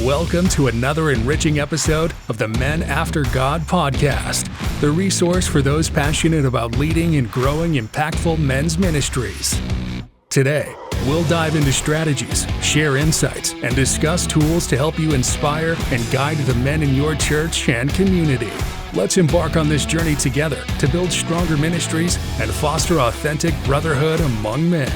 Welcome to another enriching episode of the Men After God podcast, the resource for those passionate about leading and growing impactful men's ministries. Today, we'll dive into strategies, share insights, and discuss tools to help you inspire and guide the men in your church and community. Let's embark on this journey together to build stronger ministries and foster authentic brotherhood among men.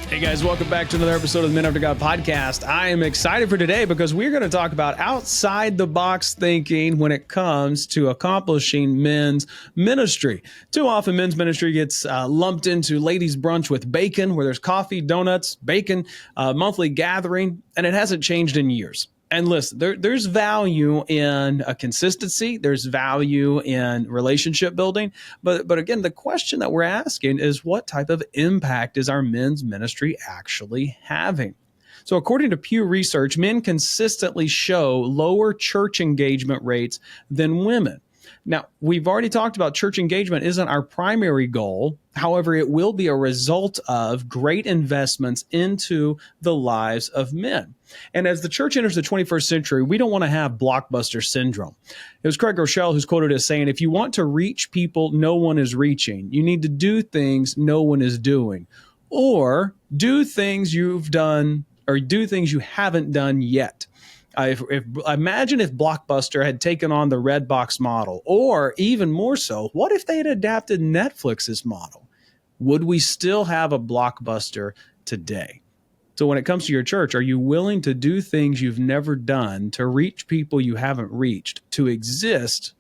Hey guys, welcome back to another episode of the Men After God podcast. I am excited for today because we're going to talk about outside the box thinking when it comes to accomplishing men's ministry. Too often men's ministry gets lumped into ladies' brunch with bacon, where there's coffee, donuts, bacon, monthly gathering, and it hasn't changed in years. And listen, there's value in a consistency. There's value in relationship building. But again, the question that we're asking is, what type of impact is our men's ministry actually having? So according to Pew Research, men consistently show lower church engagement rates than women. Now, we've already talked about church engagement isn't our primary goal. However, it will be a result of great investments into the lives of men. And as the church enters the 21st century, we don't want to have blockbuster syndrome. It was Craig Rochelle who's quoted as saying, if you want to reach people no one is reaching, you need to do things no one is doing, or do things you've done or do things you haven't done yet. Imagine if Blockbuster had taken on the red box model, or even more so, what if they had adapted Netflix's model? Would we still have a Blockbuster today? So when it comes to your church, are you willing to do things you've never done, to reach people you haven't reached, to exist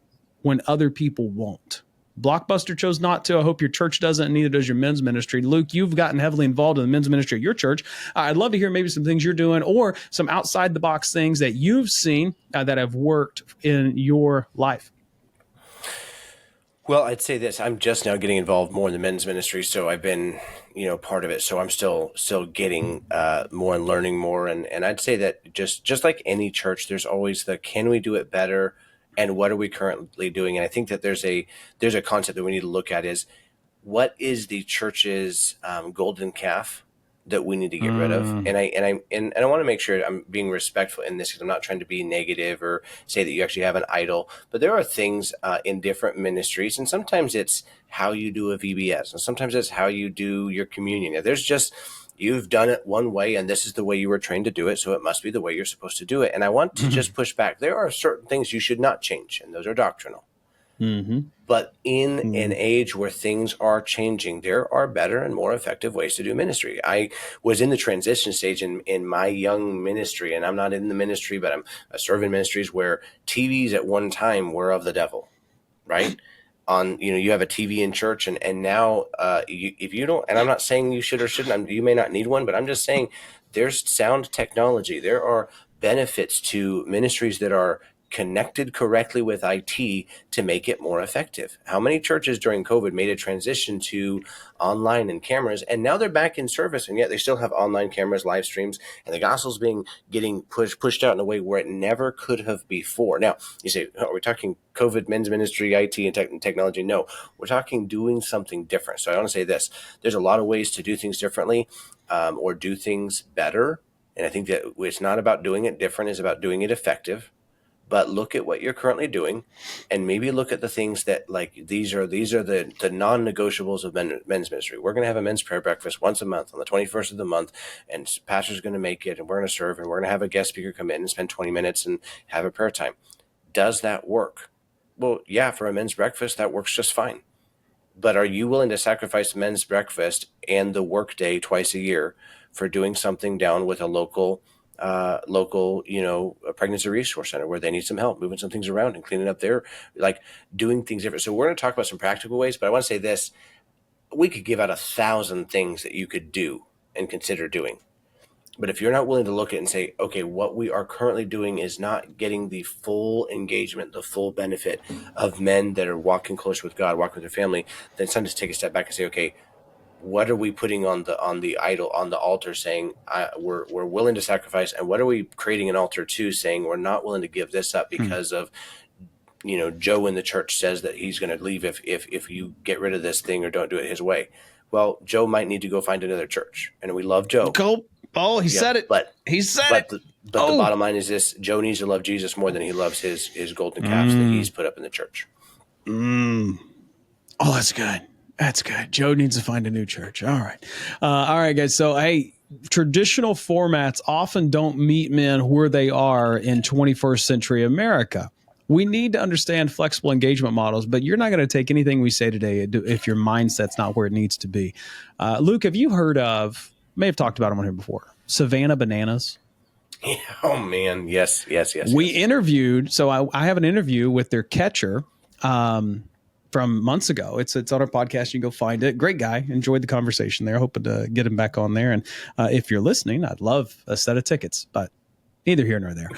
when other people won't? Blockbuster chose not to. I hope your church doesn't, and neither does your men's ministry. Luke, you've gotten heavily involved in the men's ministry at your church. I'd love to hear maybe some things you're doing or some outside the box things that you've seen that have worked in your life. Well, I'd say this. I'm just now getting involved more in the men's ministry, so I've been, part of it. So I'm still getting more and learning more. And I'd say that just like any church, there's always the can we do it better? And what are we currently doing? And I think that there's a concept that we need to look at is, what is the church's golden calf that we need to get rid of? And I want to make sure I'm being respectful in this, because I'm not trying to be negative or say that you actually have an idol. But there are things in different ministries, and sometimes it's how you do a VBS, and sometimes it's how you do your communion. There's just, you've done it one way, and this is the way you were trained to do it, so it must be the way you're supposed to do it. And I want to just push back. There are certain things you should not change, and those are doctrinal. But in an age where things are changing, there are better and more effective ways to do ministry. I was in the transition stage in my young ministry, and I'm not in the ministry, but I'm serving ministries where TVs at one time were of the devil, right? You have a TV in church, and now if you don't, and I'm not saying you should or shouldn't, you may not need one, but I'm just saying there's sound technology. There are benefits to ministries that are connected correctly with IT to make it more effective. How many churches during COVID made a transition to online and cameras, and now they're back in service, and yet they still have online cameras, live streams, and the gospel's getting pushed out in a way where it never could have before. Now, you say, are we talking COVID, men's ministry, IT, and technology? No, we're talking doing something different. So I want to say this. There's a lot of ways to do things differently or do things better, and I think that it's not about doing it different, it's about doing it effective. But look at what you're currently doing, and maybe look at the things that, like, these are the non-negotiables of men's ministry. We're going to have a men's prayer breakfast once a month on the 21st of the month, and pastor's going to make it, and we're going to serve, and we're going to have a guest speaker come in and spend 20 minutes and have a prayer time. Does that work? Well, yeah, for a men's breakfast, that works just fine. But are you willing to sacrifice men's breakfast and the work day twice a year for doing something down with a local pregnancy resource center where they need some help moving some things around and cleaning up their, like, doing things different? So we're going to talk about some practical ways, but I want to say this. We could give out 1,000 things that you could do and consider doing. But if you're not willing to look at it and say, okay, what we are currently doing is not getting the full engagement, the full benefit of men that are walking closer with God, walking with their family, then it's time to take a step back and say, okay, what are we putting on the altar, saying we're willing to sacrifice, and what are we creating an altar to, saying we're not willing to give this up because of Joe in the church says that he's going to leave if you get rid of this thing or don't do it his way. Well, Joe might need to go find another church, and we love Joe. He said it. But he said it. But the bottom line is this: Joe needs to love Jesus more than he loves his golden calves that he's put up in the church. Oh, that's good. That's good. Joe needs to find a new church. All right, guys. So, hey, traditional formats often don't meet men where they are in 21st century America. We need to understand flexible engagement models, but you're not going to take anything we say today if your mindset's not where it needs to be. Luke, have you heard of, may have talked about them on here before, Savannah Bananas? Yeah, oh man, yes. We interviewed, so I have an interview with their catcher from months ago. It's on our podcast. You can go find it. Great guy. Enjoyed the conversation there. Hoping to get him back on there. And if you're listening, I'd love a set of tickets, but neither here nor there.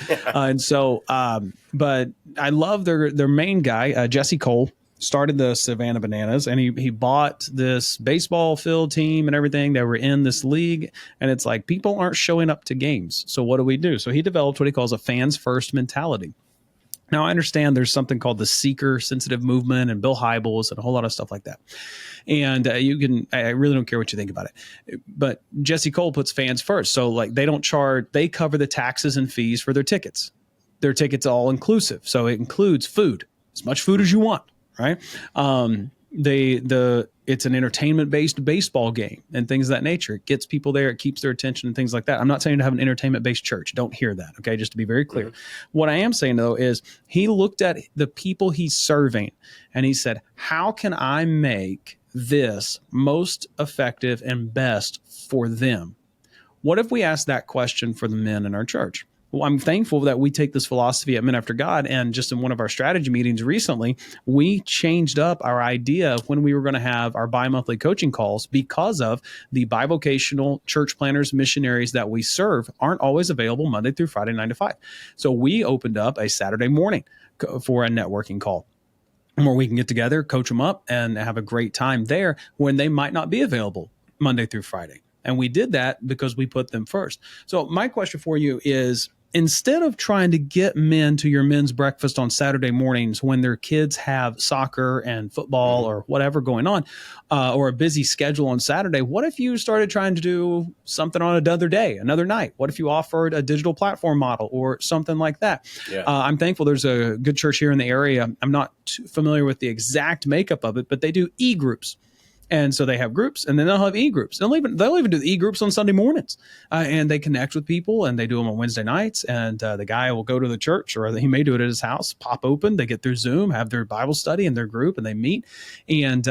But I love their main guy, Jesse Cole. Started the Savannah Bananas, and he bought this baseball field team and everything that were in this league. And it's like, people aren't showing up to games. So what do we do? So he developed what he calls a fans first mentality. Now, I understand there's something called the seeker sensitive movement and Bill Hybels and a whole lot of stuff like that. And I really don't care what you think about it. But Jesse Cole puts fans first. So like they cover the taxes and fees for their tickets. Their tickets all inclusive. So it includes food, as much food as you want. Right. It's an entertainment based baseball game and things of that nature. It gets people there. It keeps their attention and things like that. I'm not saying to have an entertainment based church. Don't hear that. OK, just to be very clear. What I am saying, though, is he looked at the people he's serving and he said, how can I make this most effective and best for them? What if we ask that question for the men in our church? Well, I'm thankful that we take this philosophy at Men After God, and just in one of our strategy meetings recently, we changed up our idea of when we were going to have our bi-monthly coaching calls because of the bivocational church planners, missionaries that we serve aren't always available Monday through Friday, 9 to 5. So we opened up a Saturday morning for a networking call where we can get together, coach them up, and have a great time there when they might not be available Monday through Friday. And we did that because we put them first. So my question for you is, instead of trying to get men to your men's breakfast on Saturday mornings when their kids have soccer and football or whatever going on, or a busy schedule on Saturday, what if you started trying to do something on another day, another night? What if you offered a digital platform model or something like that? Yeah. I'm thankful there's a good church here in the area. I'm not too familiar with the exact makeup of it, but they do e-groups. And so they have groups, and then they'll have e-groups. They'll even do the e-groups on Sunday mornings, and they connect with people, and they do them on Wednesday nights. And the guy will go to the church, or he may do it at his house, pop open, they get their Zoom, have their Bible study in their group, and they meet. And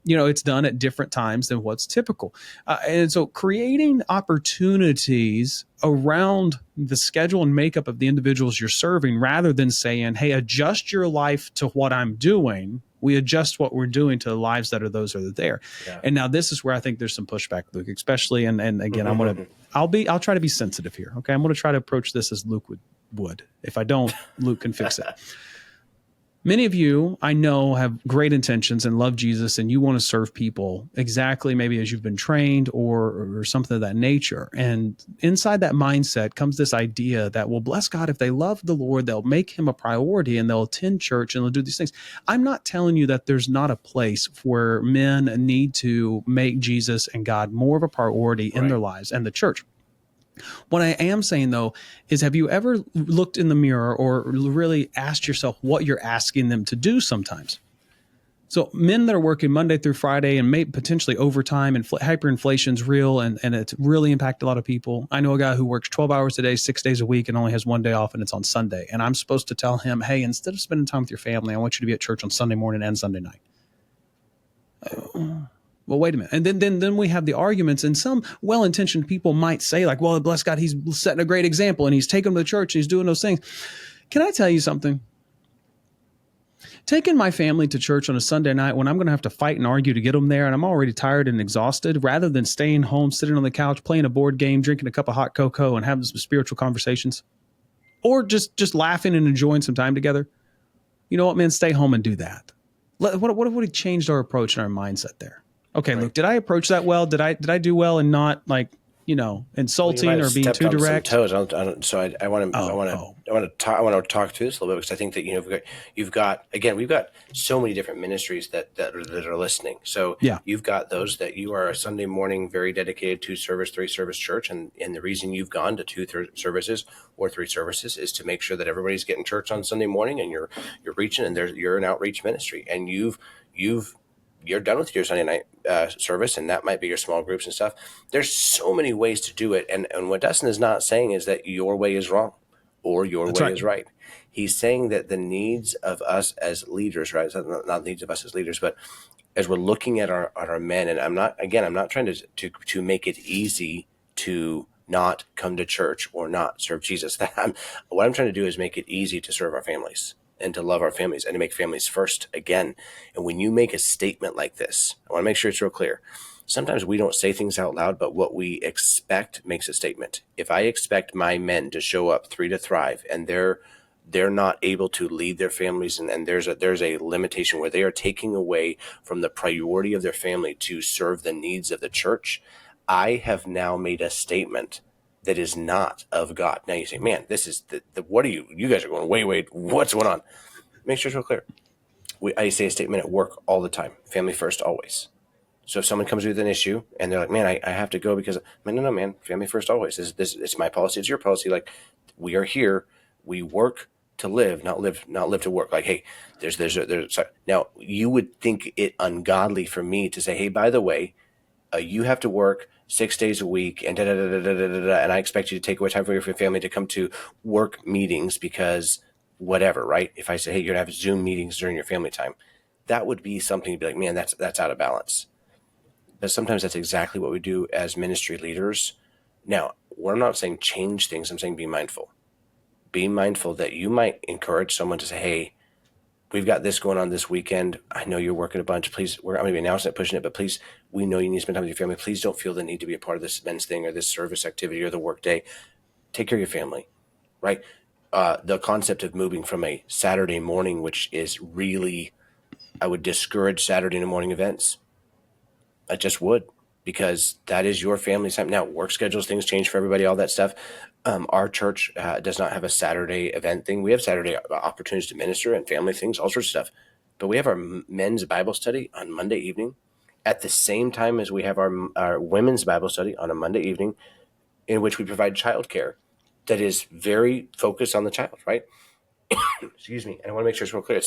it's done at different times than what's typical. And so creating opportunities around the schedule and makeup of the individuals you're serving, rather than saying, hey, adjust your life to what I'm doing. We adjust what we're doing to the lives that are those that are there. Yeah. And now this is where I think there's some pushback, Luke, especially. And again, I'll try to be sensitive here. Okay. I'm going to try to approach this as Luke would. If I don't, Luke can fix it. Many of you, I know, have great intentions and love Jesus, and you want to serve people exactly maybe as you've been trained or something of that nature. And inside that mindset comes this idea that, well, bless God, if they love the Lord, they'll make him a priority and they'll attend church and they'll do these things. I'm not telling you that there's not a place where men need to make Jesus and God more of a priority in their lives and the church. What I am saying, though, is have you ever looked in the mirror or really asked yourself what you're asking them to do sometimes? So men that are working Monday through Friday and may potentially overtime and hyperinflation's real and it's really impacted a lot of people. I know a guy who works 12 hours a day, 6 days a week, and only has one day off, and it's on Sunday. And I'm supposed to tell him, hey, instead of spending time with your family, I want you to be at church on Sunday morning and Sunday night. Well, wait a minute. And then we have the arguments, and some well-intentioned people might say, like, well, bless God, he's setting a great example and he's taking them to church and he's doing those things. Can I tell you something? Taking my family to church on a Sunday night when I'm going to have to fight and argue to get them there, and I'm already tired and exhausted, rather than staying home, sitting on the couch, playing a board game, drinking a cup of hot cocoa and having some spiritual conversations, or just laughing and enjoying some time together. You know what, man? Stay home and do that. What if we changed our approach and our mindset there? Okay, right. Luke, did I approach that well? Did I do well and not insulting or being too direct. Toes. I want to talk through this a little bit, because I think that we've got so many different ministries that are listening. So you've got those that you are a Sunday morning, very dedicated 2-service, 3-service church, and the reason you've gone to 2 services or 3 services is to make sure that everybody's getting church on Sunday morning, and you're reaching, and you're an outreach ministry, and you're done with your Sunday night service, and that might be your small groups and stuff. There's so many ways to do it. And what Dustin is not saying is that your way is wrong or your way is right. He's saying that the needs of us as leaders, right? So not needs of us as leaders, but as we're looking at our men, and I'm not trying to make it easy to not come to church or not serve Jesus. What I'm trying to do is make it easy to serve our families and to love our families and to make families first again. And when you make a statement like this, I want to make sure it's real clear. Sometimes we don't say things out loud, but what we expect makes a statement. If I expect my men to show up 3 to thrive, and they're not able to lead their families, and there's a limitation where they are taking away from the priority of their family to serve the needs of the church, I have now made a statement that is not of God. Now you say, man, this is what are you guys are going, wait, what's going on? Make sure it's real clear. I say a statement at work all the time, family first, always. So if someone comes with an issue and they're like, man, I have to go because, no, man, family first, always. It's my policy, it's your policy. Like, we are here, we work to live, not live to work. Like, hey, there's now you would think it ungodly for me to say, hey, by the way, you have to work 6 days a week, and and I expect you to take away time from your family to come to work meetings because whatever, right? If I say, hey, you're gonna have Zoom meetings during your family time, that would be something to be like, man, that's out of balance. But sometimes that's exactly what we do as ministry leaders. Now, we're not saying change things. I'm saying be mindful. Be mindful that you might encourage someone to say, hey, we've got this going on this weekend. I know you're working a bunch. Please, I'm going to be announcing it, pushing it, but please, we know you need to spend time with your family. Please don't feel the need to be a part of this men's thing or this service activity or the work day. Take care of your family, right? The concept of moving from a Saturday morning, which is really, I would discourage Saturday morning events. I just would, because that is your family's time. Now, work schedules, things change for everybody, all that stuff. Our church does not have a Saturday event thing. We have Saturday opportunities to minister and family things, all sorts of stuff. But we have our men's Bible study on Monday evening at the same time as we have our women's Bible study on a Monday evening, in which we provide childcare that is very focused on the child, right? Excuse me. And I want to make sure it's real clear.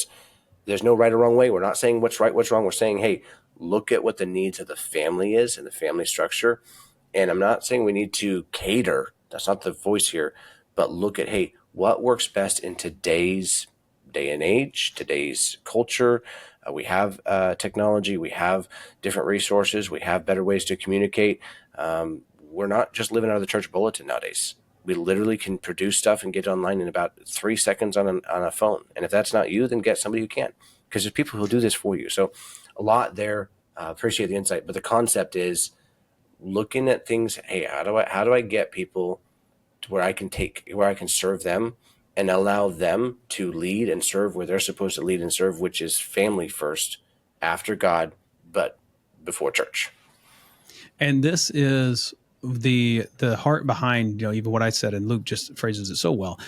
There's no right or wrong way. We're not saying what's right, what's wrong. We're saying, hey, look at what the needs of the family is and the family structure. And I'm not saying we need to cater. That's not the voice here. But look at, hey, what works best in today's day and age, today's culture. We have technology. We have different resources. We have better ways to communicate. We're not just living out of the church bulletin nowadays. We literally can produce stuff and get it online in about 3 seconds on a phone. And if that's not you, then get somebody who can, because there's people who do this for you. So a lot there. Appreciate the insight. But the concept is looking at things. Hey, how do I get people to where I can serve them and allow them to lead and serve where they're supposed to lead and serve, which is family first, after God, but before church. And this is the heart behind, even what I said, and Luke just phrases it so well.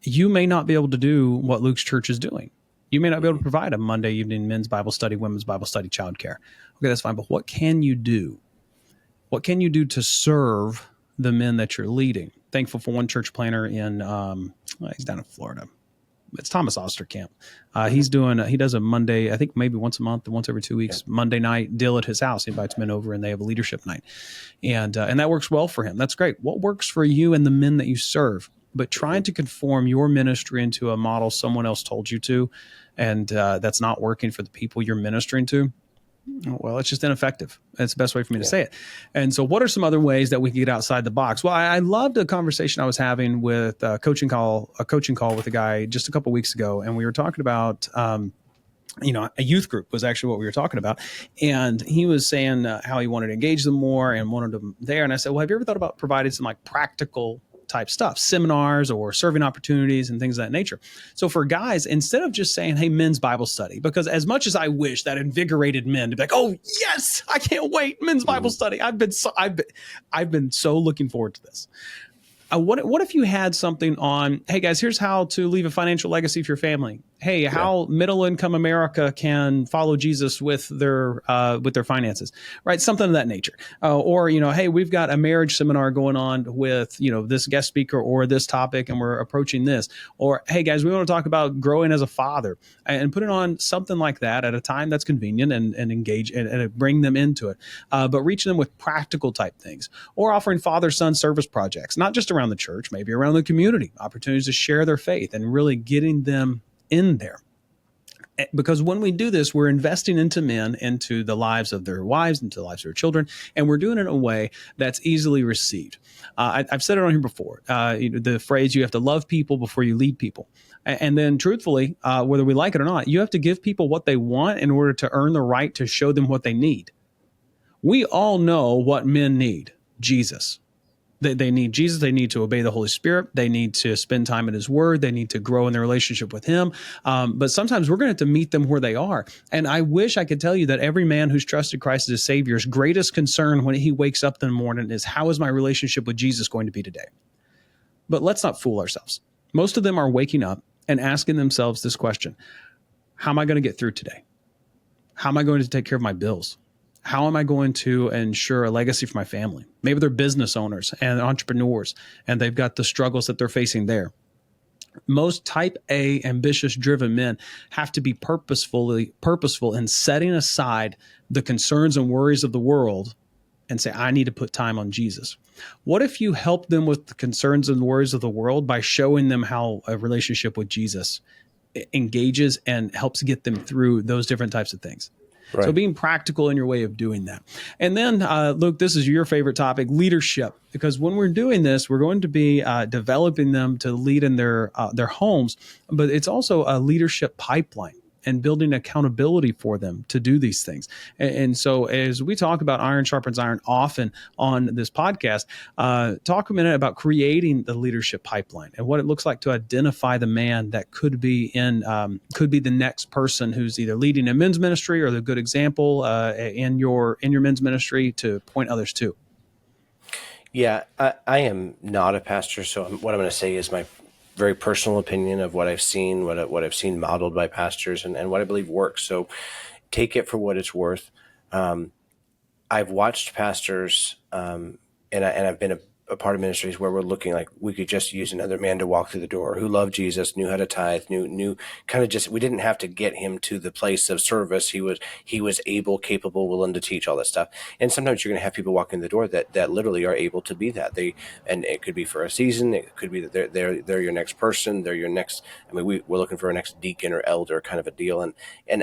You may not be able to do what Luke's church is doing. You may not be able to provide a Monday evening men's Bible study, women's Bible study, childcare. Okay, that's fine. But what can you do? What can you do to serve the men that you're leading? Thankful for one church planner in, he's down in Florida. It's Thomas Osterkamp. He does a Monday, I think maybe once a month, once every 2 weeks, Monday night deal at his house. He invites men over and they have a leadership night. And that works well for him. That's great. What works for you and the men that you serve? But trying to conform your ministry into a model someone else told you to, and that's not working for the people you're ministering to, well, it's just ineffective. That's the best way for me to say it. And so what are some other ways that we can get outside the box? Well, I loved a conversation I was having with a coaching call with a guy just a couple of weeks ago. And we were talking about, a youth group was actually what we were talking about. And he was saying how he wanted to engage them more and wanted them there. And I said, well, have you ever thought about providing some like practical type stuff, seminars or serving opportunities and things of that nature. So for guys, instead of just saying, hey, men's Bible study, because as much as I wish that invigorated men to be like, oh yes, I can't wait, men's Bible study. I've been so looking forward to this. What if you had something on, hey guys, here's how to leave a financial legacy for your family. Hey, how middle income America can follow Jesus with their finances, right? Something of that nature. Or, hey, we've got a marriage seminar going on with, this guest speaker or this topic, and we're approaching this. Or, hey guys, we want to talk about growing as a father, and put it on something like that at a time that's convenient and engage and bring them into it. But reach them with practical type things, or offering father-son service projects, not just around the church, maybe around the community, opportunities to share their faith and really getting them in there. Because when we do this, we're investing into men, into the lives of their wives, into the lives of their children, and we're doing it in a way that's easily received. I've said it on here before, the phrase, you have to love people before you lead people. And then truthfully, whether we like it or not, you have to give people what they want in order to earn the right to show them what they need. We all know what men need: Jesus. They need Jesus. They need to obey the Holy Spirit. They need to spend time in His Word. They need to grow in their relationship with Him. But sometimes we're going to have to meet them where they are. And I wish I could tell you that every man who's trusted Christ as his Savior's greatest concern when he wakes up in the morning is, how is my relationship with Jesus going to be today? But let's not fool ourselves. Most of them are waking up and asking themselves this question: how am I going to get through today? How am I going to take care of my bills? How am I going to ensure a legacy for my family? Maybe they're business owners and entrepreneurs, and they've got the struggles that they're facing there. Most type A, ambitious, driven men have to be purposeful in setting aside the concerns and worries of the world and say, I need to put time on Jesus. What if you help them with the concerns and worries of the world by showing them how a relationship with Jesus engages and helps get them through those different types of things? Right. So being practical in your way of doing that. And then, Luke, this is your favorite topic, leadership. Because when we're doing this, we're going to be developing them to lead in their homes, but it's also a leadership pipeline and building accountability for them to do these things. And so as we talk about iron sharpens iron often on this podcast, talk a minute about creating the leadership pipeline and what it looks like to identify the man that could be the next person who's either leading a men's ministry or the good example in your men's ministry to point others to. Yeah, I am not a pastor, so what I'm going to say is my very personal opinion of what I've seen, what I've seen modeled by pastors, and what I believe works. So take it for what it's worth. I've watched pastors, and I've been a part of ministries where we're looking like we could just use another man to walk through the door who loved Jesus, knew how to tithe, knew kind of just, we didn't have to get him to the place of service. He was able, capable, willing to teach all that stuff. And sometimes you're going to have people walk in the door that literally are able to be that. And it could be for a season. It could be that they're your next person. They're your next, I mean, we're looking for a next deacon or elder kind of a deal. And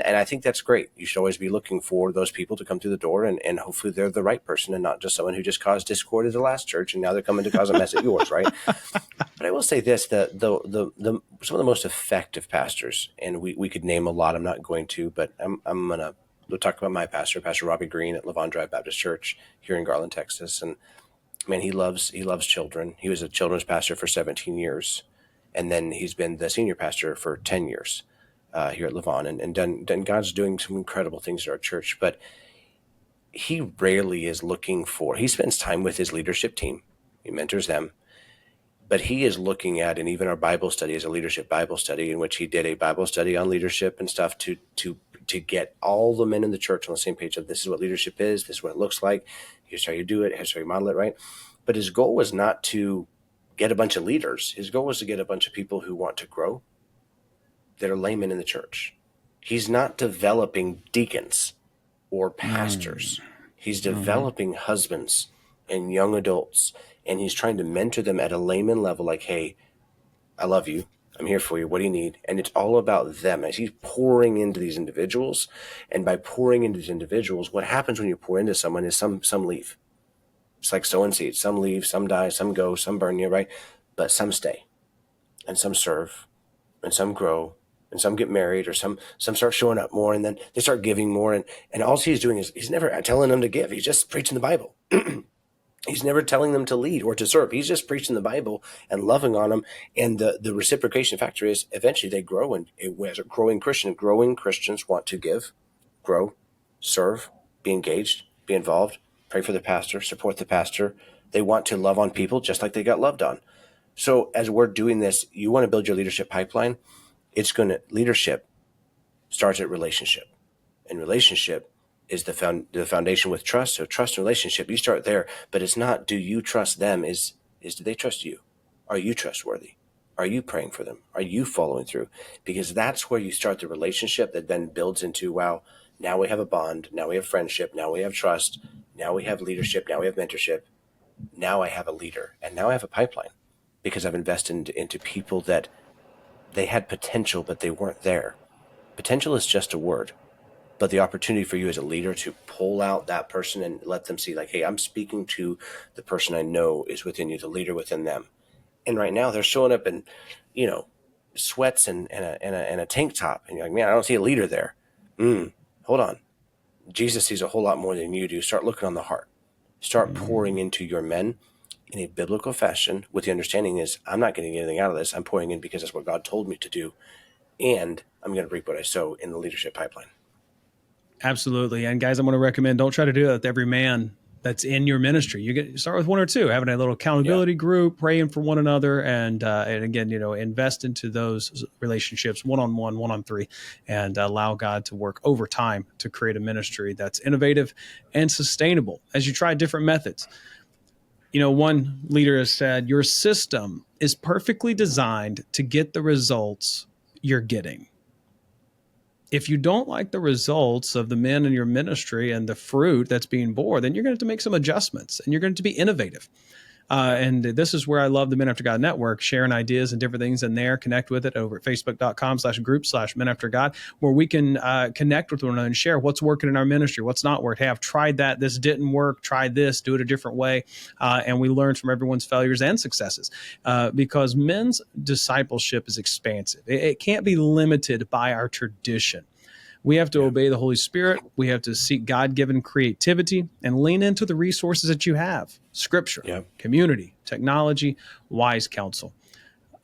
I think that's great. You should always be looking for those people to come through the door, and hopefully they're the right person and not just someone who just caused discord at the last church and now they're coming to cause a mess at yours, right? But I will say this: some of the most effective pastors, and we could name a lot. I'm not going to, but I'm gonna talk about my pastor, Pastor Robbie Green at Levon Drive Baptist Church here in Garland, Texas. And man, he loves children. He was a children's pastor for 17 years, and then he's been the senior pastor for 10 years here at Levon, and done God's doing some incredible things at our church. But he rarely is looking for. He spends time with his leadership team. He mentors them, but he is looking at, and even our Bible study is a leadership Bible study in which he did a Bible study on leadership and stuff to get all the men in the church on the same page of this is what leadership is, this is what it looks like, here's how you do it, here's how you model it, right? But his goal was not to get a bunch of leaders. His goal was to get a bunch of people who want to grow, that are laymen in the church. He's not developing deacons or pastors. He's developing husbands and young adults, and he's trying to mentor them at a layman level, like, hey, I love you. I'm here for you. What do you need? And it's all about them as he's pouring into these individuals. And by pouring into these individuals, what happens when you pour into someone is some leave. It's like sowing seeds. Some leave, some die, some go, some burn you, right? But some stay, and some serve, and some grow, and some get married, or some start showing up more, and then they start giving more. And all he's doing is he's never telling them to give. He's just preaching the Bible. He's never telling them to lead or to serve. He's just preaching the Bible and loving on them. And the reciprocation factor is eventually they grow. And as a growing Christians want to give, grow, serve, be engaged, be involved, pray for the pastor, support the pastor. They want to love on people just like they got loved on. So as we're doing this, you want to build your leadership pipeline. Leadership starts at relationship. And relationship is the foundation with trust. So trust and relationship, you start there, but it's not do you trust them, is do they trust you? Are you trustworthy? Are you praying for them? Are you following through? Because that's where you start the relationship that then builds into, wow, now we have a bond, now we have friendship, now we have trust, now we have leadership, now we have mentorship, now I have a leader, and now I have a pipeline because I've invested into people that they had potential, but they weren't there. Potential is just a word. But the opportunity for you as a leader to pull out that person and let them see, like, hey, I'm speaking to the person I know is within you, the leader within them. And right now they're showing up in, sweats and a tank top. And you're like, man, I don't see a leader there. Hold on. Jesus sees a whole lot more than you do. Start looking on the heart. Start pouring into your men in a biblical fashion with the understanding is I'm not getting anything out of this. I'm pouring in because that's what God told me to do. And I'm going to reap what I sow in the leadership pipeline. Absolutely. And guys, I'm going to recommend, don't try to do that with every man that's in your ministry. You start with one or two, having a little accountability group, praying for one another. And again, invest into those relationships, one-on-one, one-on-three, and allow God to work over time to create a ministry that's innovative and sustainable as you try different methods. One leader has said, your system is perfectly designed to get the results you're getting. If you don't like the results of the men in your ministry and the fruit that's being born, then you're going to have to make some adjustments and you're going to have to be innovative. And this is where I love the Men After God Network, sharing ideas and different things in there. Connect with it over at facebook.com/group/Men After God, where we can connect with one another and share what's working in our ministry, what's not worked. Hey, I've tried that. This didn't work. Try this. Do it a different way. And we learn from everyone's failures and successes because men's discipleship is expansive. It can't be limited by our tradition. We have to obey the Holy Spirit. We have to seek God-given creativity and lean into the resources that you have: Scripture, community, technology, wise counsel.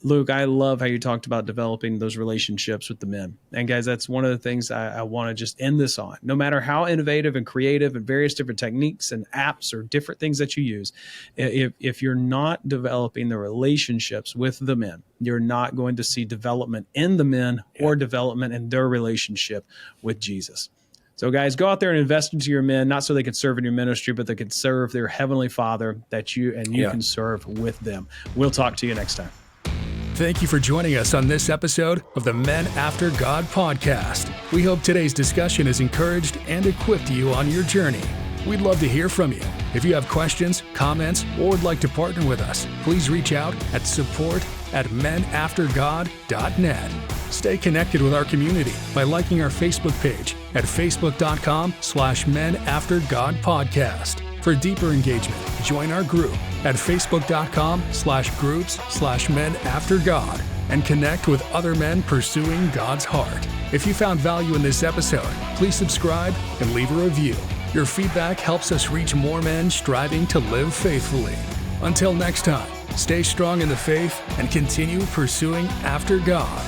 Luke, I love how you talked about developing those relationships with the men. And guys, that's one of the things I want to just end this on. No matter how innovative and creative and various different techniques and apps or different things that you use, if you're not developing the relationships with the men, you're not going to see development in the men or development in their relationship with Jesus. So guys, go out there and invest into your men, not so they can serve in your ministry, but they can serve their Heavenly Father that you can serve with them. We'll talk to you next time. Thank you for joining us on this episode of the Men After God podcast. We hope today's discussion has encouraged and equipped you on your journey. We'd love to hear from you. If you have questions, comments, or would like to partner with us, please reach out at support@menaftergod.net. Stay connected with our community by liking our Facebook page at facebook.com/menaftergodpodcast. For deeper engagement, join our group at facebook.com/groups/menaftergod and connect with other men pursuing God's heart. If you found value in this episode, please subscribe and leave a review. Your feedback helps us reach more men striving to live faithfully. Until next time, stay strong in the faith and continue pursuing after God.